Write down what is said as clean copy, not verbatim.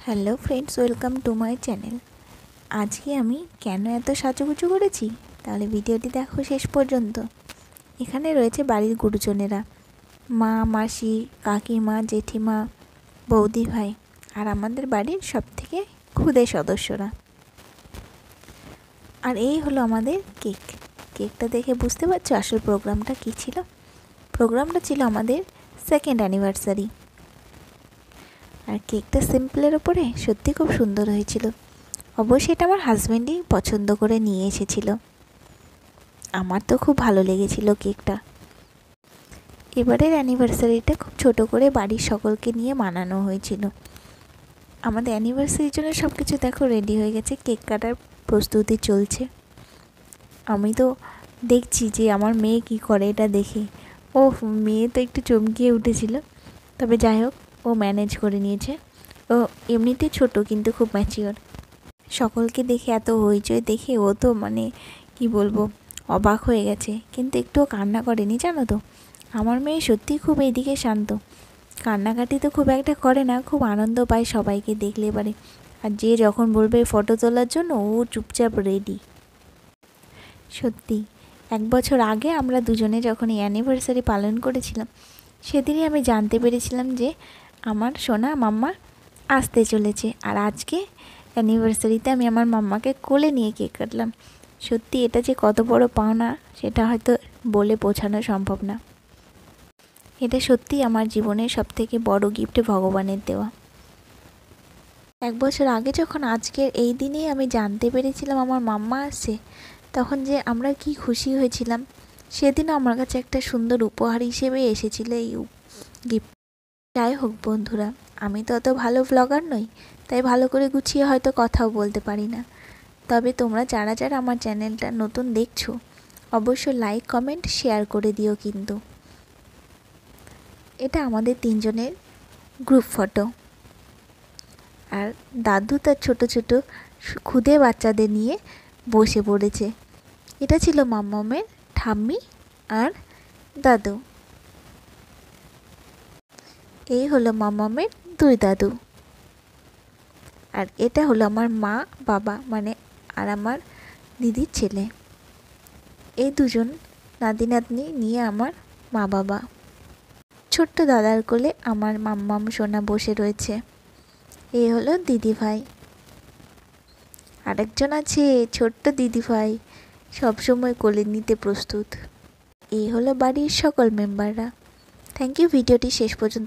Hello friends, welcome to my channel. আজকে আমি কেন এত সাজুগুজু করেছি তাহলে ভিডিওটি দেখো শেষ পর্যন্ত। এখানে রয়েছে বাড়ির গুরুজনেরা, মা, মাসি, কাকিমা, জেঠিমা, বৌদি ভাই আর আমাদের বাড়ির সবথেকে ক্ষুদে সদস্যরা। আর এই হলো আমাদের কেকটা দেখে বুঝতে পারছো আসল প্রোগ্রামটা কী ছিল। প্রোগ্রামটা ছিল আমাদের সেকেন্ড অ্যানিভার্সারি। আর কেকটা সিম্পলের ওপরে সত্যি খুব সুন্দর হয়েছিল। অবশ্যই এটা আমার হাজব্যান্ডই পছন্দ করে নিয়ে এসেছিল। আমার তো খুব ভালো লেগেছিল কেকটা। এবারের অ্যানিভার্সারিটা খুব ছোট করে বাড়ির সকলকে নিয়ে মানানো হয়েছিল। আমাদের অ্যানিভার্সারির জন্য সব কিছু দেখো রেডি হয়ে গেছে, কেক কাটার প্রস্তুতি চলছে। আমি তো দেখছি যে আমার মেয়ে কি করে এটা দেখে। ও মেয়ে তো একটু চমকিয়ে উঠেছিল, তবে যাই হোক ও ম্যানেজ করে নিয়েছে। ও এমনিতে ছোট কিন্তু খুব ম্যাচিওর। সকলকে দেখে এত হইচই দেখে ও তো কি বলবো, অবাক হয়ে গেছে, কিন্তু একটুও কান্না করেনি জানো তো। আমার মেয়ে সত্যিই খুব এইদিকে শান্ত, কান্নাকাটি তো খুব একটা করে না, খুব আনন্দ পায় সবাইকে দেখলে এবারে। আর যে যখন বলবে ফটো তোলার জন্য ও চুপচাপ রেডি। সত্যি 1 বছর আগে আমরা দুজনে যখন এই অ্যানিভার্সারি পালন করেছিলাম, সেদিনই আমি জানতে পেরেছিলাম যে আমার সোনা মাম্মা আসতে চলেছে। আর আজকে অ্যানিভার্সারিতে আমি আমার মাম্মাকে কোলে নিয়ে কেক কাটলাম। সত্যি এটা যে কত বড় পাওনা সেটা হয়তো বলে বোঝানো সম্ভব না। এটা সত্যি আমার জীবনের সবথেকে বড় গিফট ভগবানের দেওয়া। 1 বছর আগে যখন আজকের এই দিনেই আমি জানতে পেরেছিলাম আমার মাম্মা আসছে, তখন যে আমরা কি খুশি হয়েছিলাম। সেদিনও আমার কাছে একটা সুন্দর উপহার হিসেবে এসেছিল এই গিফট। যাই হোক বন্ধুরা, আমি তো অত ভালো ব্লগার নই, তাই ভালো করে গুছিয়ে হয়তো কথাও বলতে পারি না। তবে তোমরা যারা যারা আমার চ্যানেলটা নতুন দেখছো, অবশ্যই লাইক, কমেন্ট, শেয়ার করে দিও কিন্তু। এটা আমাদের 3 জনের গ্রুপ ফটো। আর দাদু তার ছোট ছোট ক্ষুদে বাচ্চাদের নিয়ে বসে পড়েছে। এটা ছিল মাম্মামের ঠাম্মি আর দাদু। এই হলো মাম্মামের 2 দাদু। আর এটা হলো আমার মা, বাবা আর আমার দিদির ছেলে। এই দুজন নাতি নাতনি নিয়ে আমার মা বাবা। ছোট্ট দাদার কোলে আমার মাম্মাম সোনা বসে রয়েছে। এই হলো দিদি ভাই। আরেকজন আছে ছোট্ট দিদি ভাই, সবসময় কোলে নিতে প্রস্তুত। এই হলো বাড়ির সকল মেম্বাররা। থ্যাংক ইউ ভিডিওটি শেষ পর্যন্ত